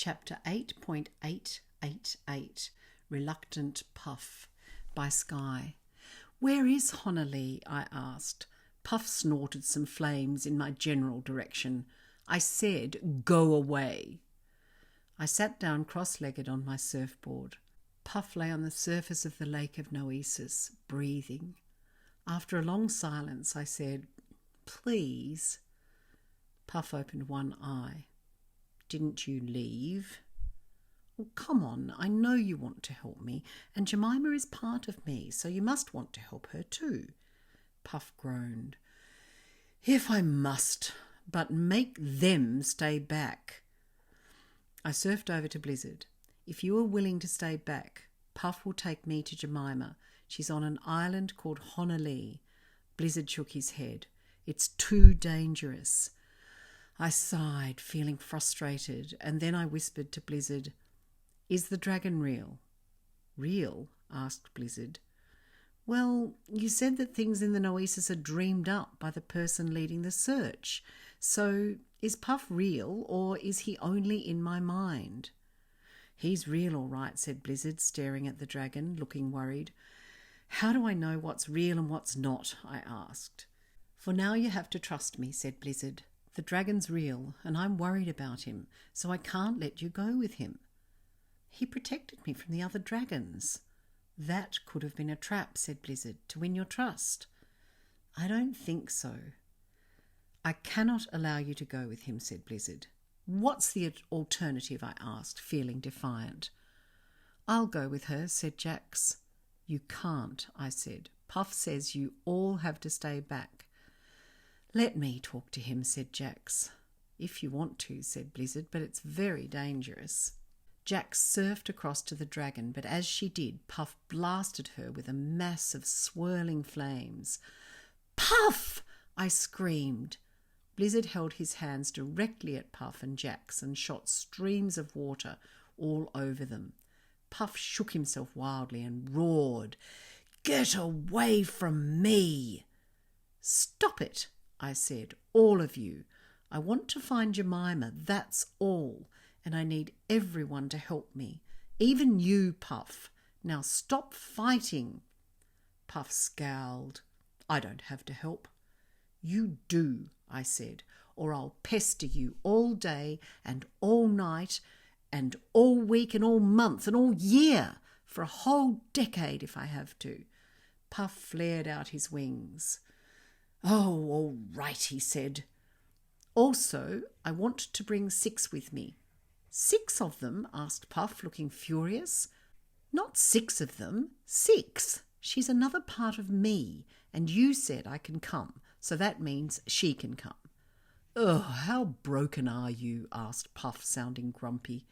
Chapter 8.888 Reluctant Puff by Sky. "Where is Honolulu?" I asked. Puff snorted some flames in my general direction. I said, "Go away." I sat down cross-legged on my surfboard. Puff lay on the surface of the lake of Noesis, breathing. After a long silence, I said, "Please." Puff opened one eye. "Didn't you leave?" "Well, come on, I know you want to help me, and Jemima is part of me, so you must want to help her too." Puff groaned. "If I must, but make them stay back." I surfed over to Blizzard. "If you are willing to stay back, Puff will take me to Jemima. She's on an island called Honolulu." Blizzard shook his head. "It's too dangerous." I sighed, feeling frustrated, and then I whispered to Blizzard, "Is the dragon real?" "Real?" asked Blizzard. "Well, you said that things in the Noesis are dreamed up by the person leading the search. So is Puff real, or is he only in my mind?" "He's real all right," said Blizzard, staring at the dragon, looking worried. "How do I know what's real and what's not?" I asked. "For now you have to trust me," said Blizzard. "The dragon's real, and I'm worried about him, so I can't let you go with him." "He protected me from the other dragons." "That could have been a trap," said Blizzard, "to win your trust." "I don't think so." "I cannot allow you to go with him," said Blizzard. "What's the alternative?" I asked, feeling defiant. "I'll go with her," said Jax. "You can't," I said. "Puff says you all have to stay back." "Let me talk to him," said Jax. "If you want to," said Blizzard, "but it's very dangerous." Jax surfed across to the dragon, but as she did, Puff blasted her with a mass of swirling flames. "Puff!" I screamed. Blizzard held his hands directly at Puff and Jax and shot streams of water all over them. Puff shook himself wildly and roared, "Get away from me!" "Stop it," I said, "all of you. I want to find Jemima, that's all, and I need everyone to help me, even you, Puff. Now stop fighting." Puff scowled. "I don't have to help." "You do," I said, "or I'll pester you all day and all night and all week and all month and all year, for a whole decade if I have to." Puff flared out his wings. "Oh, all right," he said. "Also, I want to bring 6 with me." "6 of them?" asked Puff, looking furious. "Not 6 of them, 6. She's another part of me, and you said I can come, so that means she can come." "Ugh, how broken are you?" asked Puff, sounding grumpy.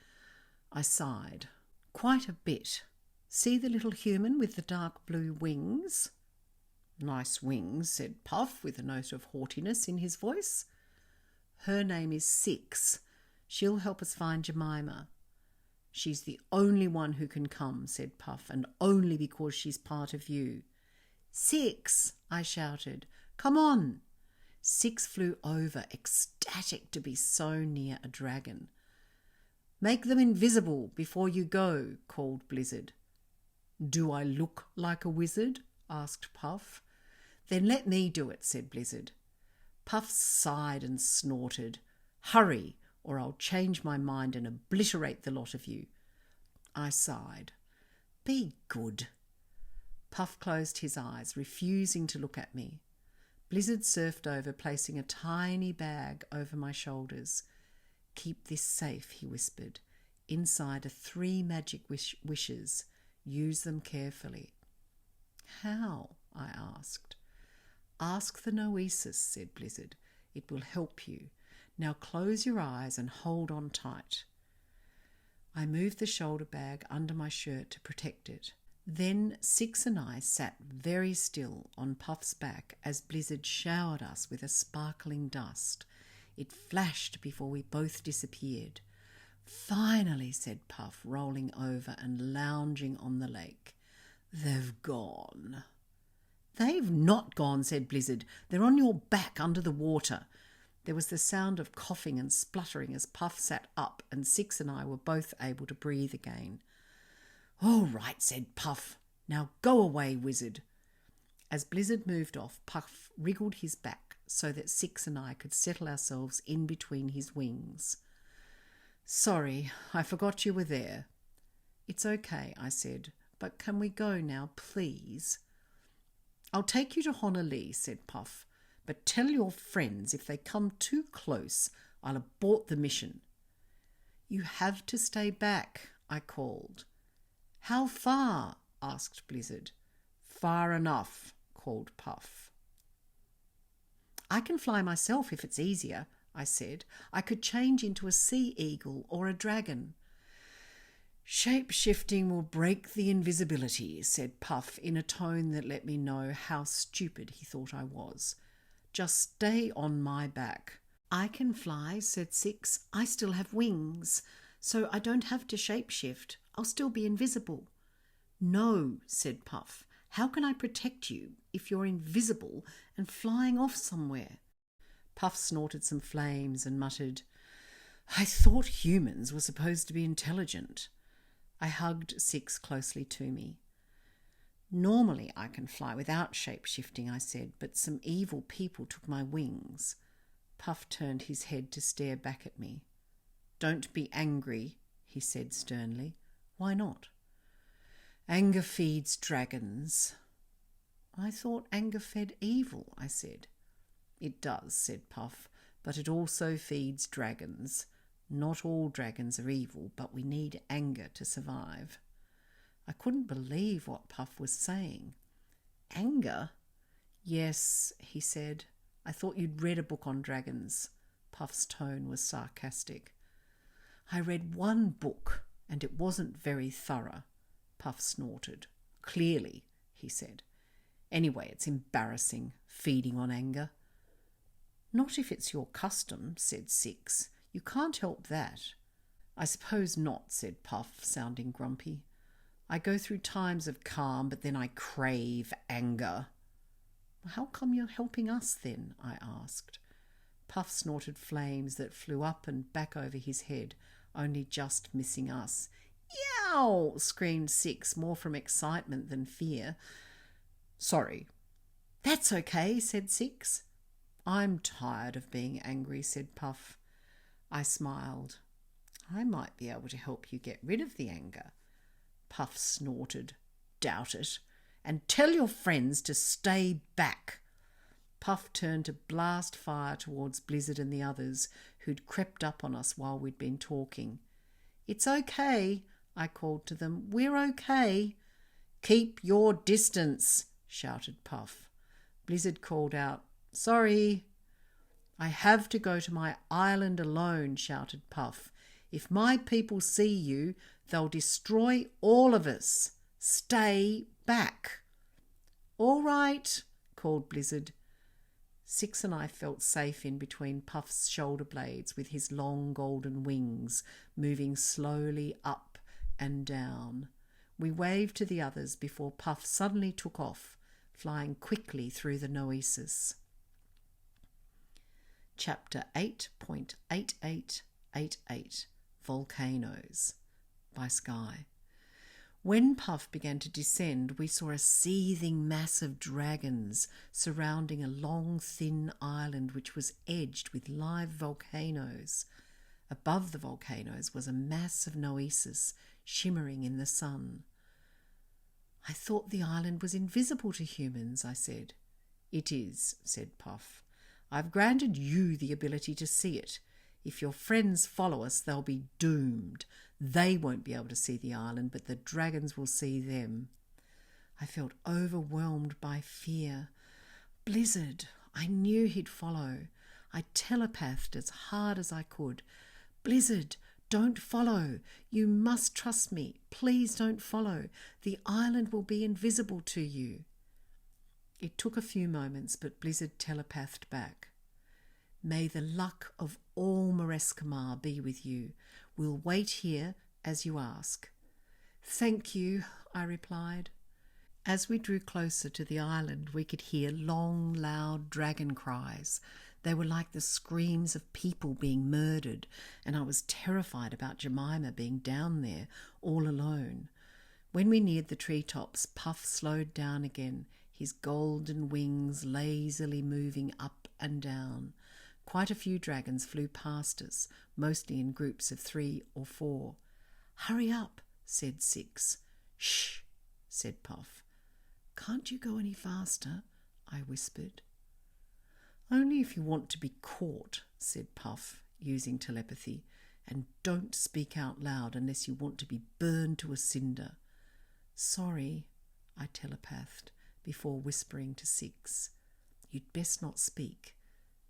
I sighed. "Quite a bit. See the little human with the dark blue wings?" "Nice wings," said Puff, with a note of haughtiness in his voice. "Her name is 6. She'll help us find Jemima." "She's the only one who can come," said Puff, "and only because she's part of you." "6!" I shouted. "Come on!" 6 flew over, ecstatic to be so near a dragon. "Make them invisible before you go," called Blizzard. "Do I look like a wizard?" asked Puff. "Then let me do it," said Blizzard. Puff sighed and snorted. "Hurry, or I'll change my mind and obliterate the lot of you." I sighed. "Be good." Puff closed his eyes, refusing to look at me. Blizzard surfed over, placing a tiny bag over my shoulders. "Keep this safe," he whispered. "Inside are 3 magic wishes. Use them carefully." "How?" I asked. "Ask the Noesis," said Blizzard. "It will help you. Now close your eyes and hold on tight." I moved the shoulder bag under my shirt to protect it. Then 6 and I sat very still on Puff's back as Blizzard showered us with a sparkling dust. It flashed before we both disappeared. "Finally," said Puff, rolling over and lounging on the lake. "They've gone." "They've not gone," said Blizzard. "They're on your back under the water. There was the sound of coughing and spluttering as Puff sat up, and Six and I were both able to breathe again. "All right," said Puff. "Now go away, wizard." As Blizzard moved off, Puff wriggled his back so that Six and I could settle ourselves in between his wings. "Sorry, I forgot you were there." "It's okay," I said, "but can we go now, please?" "I'll take you to Honolulu," said Puff, "but tell your friends if they come too close, I'll abort the mission." "You have to stay back," I called. "How far?" asked Blizzard. "Far enough," called Puff. "I can fly myself if it's easier," I said. "I could change into a sea eagle or a dragon." "Shape-shifting will break the invisibility," said Puff in a tone that let me know how stupid he thought I was. "Just stay on my back." "I can fly," said Six. "I still have wings, so I don't have to shape-shift. I'll still be invisible." "No," said Puff. "How can I protect you if you're invisible and flying off somewhere?" Puff snorted some flames and muttered, "I thought humans were supposed to be intelligent." I hugged Six closely to me. "Normally I can fly without shape-shifting," I said, "but some evil people took my wings." Puff turned his head to stare back at me. "Don't be angry," he said sternly. "Why not?" "Anger feeds dragons." "I thought anger fed evil," I said. "It does," said Puff, "but it also feeds dragons. Not all dragons are evil, but we need anger to survive." I couldn't believe what Puff was saying. "Anger?" "Yes," he said. "I thought you'd read a book on dragons." Puff's tone was sarcastic. "I read one book, and it wasn't very thorough." Puff snorted. "Clearly," he said. "Anyway, it's embarrassing, feeding on anger." "Not if it's your custom," said Six. "You can't help that." "I suppose not," said Puff, sounding grumpy. "I go through times of calm, but then I crave anger." "How come you're helping us then?" I asked. Puff snorted flames that flew up and back over his head, only just missing us. "Yow!" screamed Six, more from excitement than fear. "Sorry." "That's okay," said Six. "I'm tired of being angry," said Puff. I smiled. "I might be able to help you get rid of the anger." Puff snorted. "Doubt it. And tell your friends to stay back." Puff turned to blast fire towards Blizzard and the others who'd crept up on us while we'd been talking. "It's okay," I called to them. "We're okay." "Keep your distance," shouted Puff. Blizzard called out, "Sorry." "I have to go to my island alone," shouted Puff. "If my people see you, they'll destroy all of us. Stay back." "All right," called Blizzard. Six and I felt safe in between Puff's shoulder blades with his long golden wings moving slowly up and down. We waved to the others before Puff suddenly took off, flying quickly through the Noesis. Chapter 8.8888 Volcanoes by Sky. When Puff began to descend, we saw a seething mass of dragons surrounding a long, thin island which was edged with live volcanoes. Above the volcanoes was a mass of Noesis shimmering in the sun. "I thought the island was invisible to humans," I said. "It is," said Puff. "I've granted you the ability to see it. If your friends follow us, they'll be doomed. They won't be able to see the island, but the dragons will see them." I felt overwhelmed by fear. Blizzard, I knew he'd follow. I telepathed as hard as I could. "Blizzard, don't follow. You must trust me. Please don't follow. The island will be invisible to you." It took a few moments, but Blizzard telepathed back. "May the luck of all Marescimar be with you. We'll wait here as you ask." "Thank you," I replied. As we drew closer to the island, we could hear long, loud dragon cries. They were like the screams of people being murdered, and I was terrified about Jemima being down there all alone. When we neared the treetops, Puff slowed down again, his golden wings lazily moving up and down. Quite a few dragons flew past us, mostly in groups of 3 or 4. "Hurry up," said 6. "Shh," said Puff. "Can't you go any faster?" I whispered. "Only if you want to be caught," said Puff, using telepathy, "and don't speak out loud unless you want to be burned to a cinder." "Sorry," I telepathed before whispering to 6. "You'd best not speak.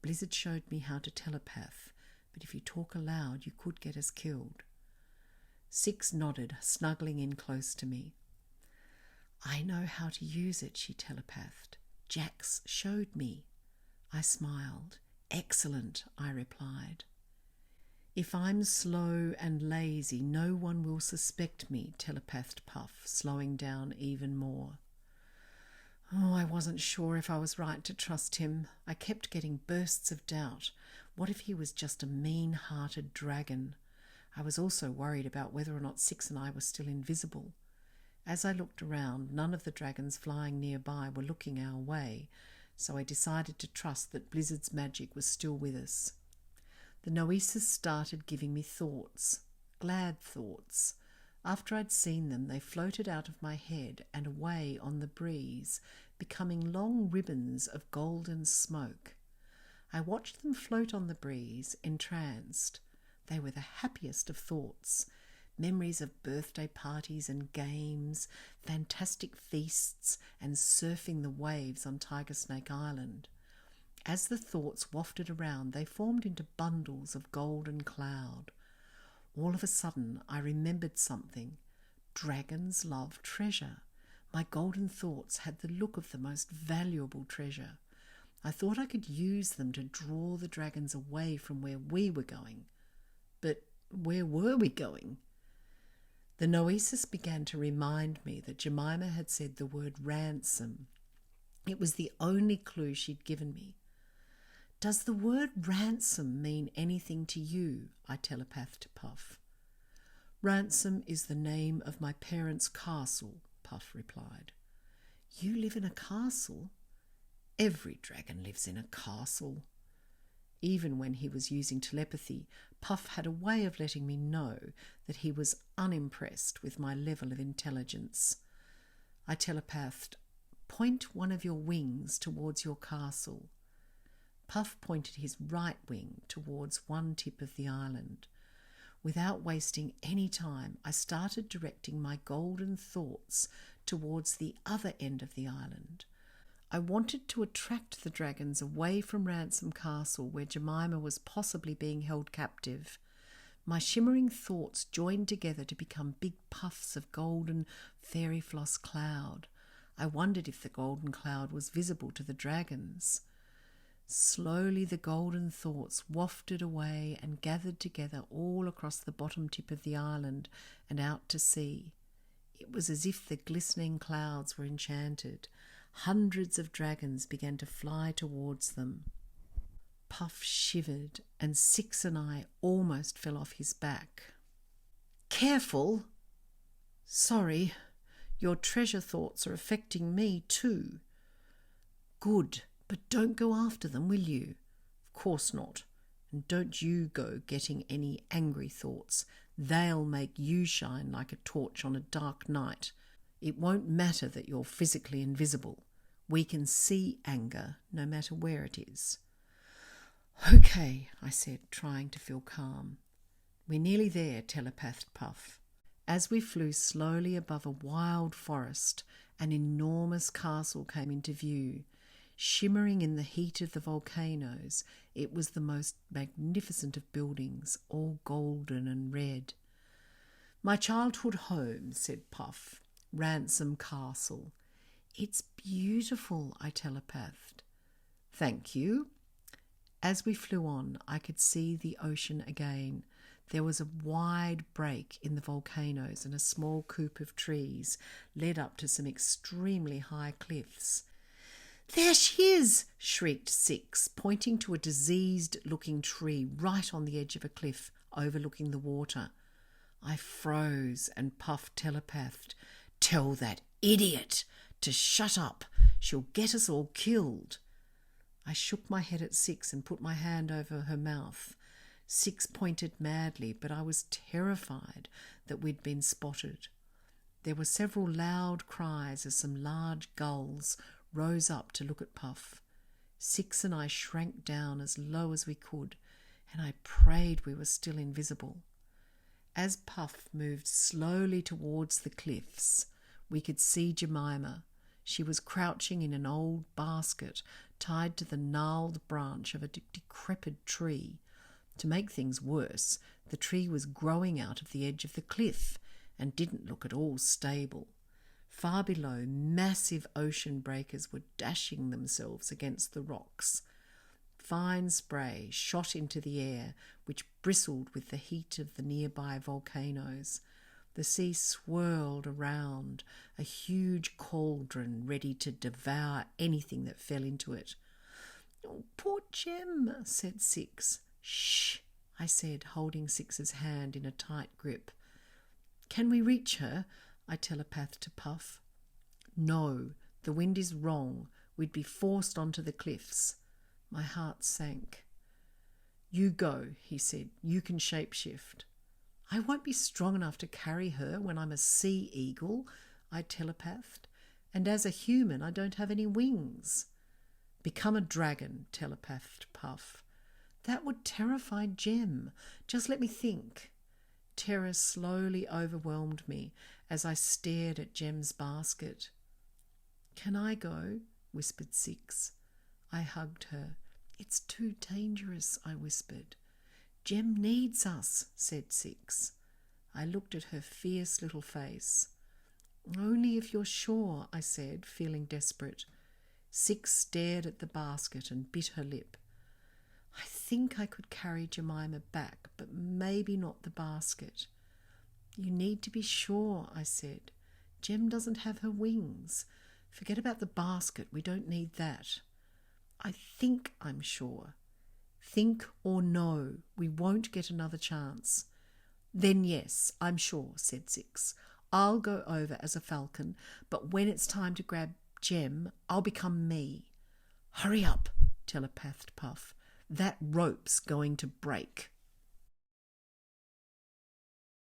Blizzard showed me how to telepath, but if you talk aloud, you could get us killed." 6 nodded, snuggling in close to me. "I know how to use it," she telepathed. "Jax showed me." I smiled. "Excellent," I replied. "If I'm slow and lazy, no one will suspect me," telepathed Puff, slowing down even more. Oh, I wasn't sure if I was right to trust him. I kept getting bursts of doubt. What if he was just a mean-hearted dragon? I was also worried about whether or not 6 and I were still invisible. As I looked around, none of the dragons flying nearby were looking our way, so I decided to trust that Blizzard's magic was still with us. The Noesis started giving me thoughts, glad thoughts. After I'd seen them, they floated out of my head and away on the breeze, becoming long ribbons of golden smoke. I watched them float on the breeze, entranced. They were the happiest of thoughts. Memories of birthday parties and games, fantastic feasts, and surfing the waves on Tiger Snake Island. As the thoughts wafted around, they formed into bundles of golden cloud. All of a sudden, I remembered something. Dragons love treasure. My golden thoughts had the look of the most valuable treasure. I thought I could use them to draw the dragons away from where we were going. But where were we going? The Noesis began to remind me that Jemima had said the word ransom. It was the only clue she'd given me. "Does the word ransom mean anything to you?" I telepathed to Puff. "Ransom is the name of my parents' castle," Puff replied. "You live in a castle?" "Every dragon lives in a castle." Even when he was using telepathy, Puff had a way of letting me know that he was unimpressed with my level of intelligence. I telepathed, "Point one of your wings towards your castle." Puff pointed his right wing towards one tip of the island. Without wasting any time, I started directing my golden thoughts towards the other end of the island. I wanted to attract the dragons away from Ransom Castle, where Jemima was possibly being held captive. My shimmering thoughts joined together to become big puffs of golden fairy floss cloud. I wondered if the golden cloud was visible to the dragons. Slowly the golden thoughts wafted away and gathered together all across the bottom tip of the island and out to sea. It was as if the glistening clouds were enchanted. Hundreds of dragons began to fly towards them. Puff shivered, and 6 and I almost fell off his back. "Careful!" "Sorry, your treasure thoughts are affecting me too." "Good. But don't go after them, will you?" "Of course not. And don't you go getting any angry thoughts. They'll make you shine like a torch on a dark night. It won't matter that you're physically invisible. We can see anger no matter where it is." "Okay," I said, trying to feel calm. "We're nearly there," telepathed Puff. As we flew slowly above a wild forest, an enormous castle came into view. Shimmering in the heat of the volcanoes, it was the most magnificent of buildings, all golden and red. "My childhood home," said Puff. "Ransom Castle." "It's beautiful," I telepathed. "Thank you." As we flew on, I could see the ocean again. There was a wide break in the volcanoes, and a small coop of trees led up to some extremely high cliffs. "There she is!" shrieked Six, pointing to a diseased-looking tree right on the edge of a cliff overlooking the water. I froze and Puff telepathed, "Tell that idiot to shut up. She'll get us all killed." I shook my head at Six and put my hand over her mouth. Six pointed madly, but I was terrified that we'd been spotted. There were several loud cries as some large gulls rose up to look at Puff. Six and I shrank down as low as we could, and I prayed we were still invisible. As Puff moved slowly towards the cliffs, we could see Jemima. She was crouching in an old basket tied to the gnarled branch of a decrepit tree. To make things worse, the tree was growing out of the edge of the cliff and didn't look at all stable. Far below, massive ocean breakers were dashing themselves against the rocks. Fine spray shot into the air, which bristled with the heat of the nearby volcanoes. The sea swirled around, a huge cauldron ready to devour anything that fell into it. "Oh, poor Jem," said Six. "Shh," I said, holding Six's hand in a tight grip. "Can we reach her?" I telepathed to Puff. "No, the wind is wrong. We'd be forced onto the cliffs." My heart sank. "You go," he said. "You can shapeshift." "I won't be strong enough to carry her when I'm a sea eagle," I telepathed. "And as a human, I don't have any wings." "Become a dragon," telepathed Puff. "That would terrify Jem. Just let me think." Terror slowly overwhelmed me as I stared at Jem's basket. "Can I go?" whispered Six. I hugged her. "It's too dangerous," I whispered. "Jem needs us," said Six. I looked at her fierce little face. "Only if you're sure," I said, feeling desperate. Six stared at the basket and bit her lip. "I think I could carry Jemima back, but maybe not the basket." "You need to be sure," I said. "Jem doesn't have her wings. Forget about the basket. We don't need that." "I think I'm sure." "Think or know, we won't get another chance." "Then yes, I'm sure," said Six. "I'll go over as a falcon, but when it's time to grab Jem, I'll become me." "Hurry up," telepathed Puff. "That rope's going to break."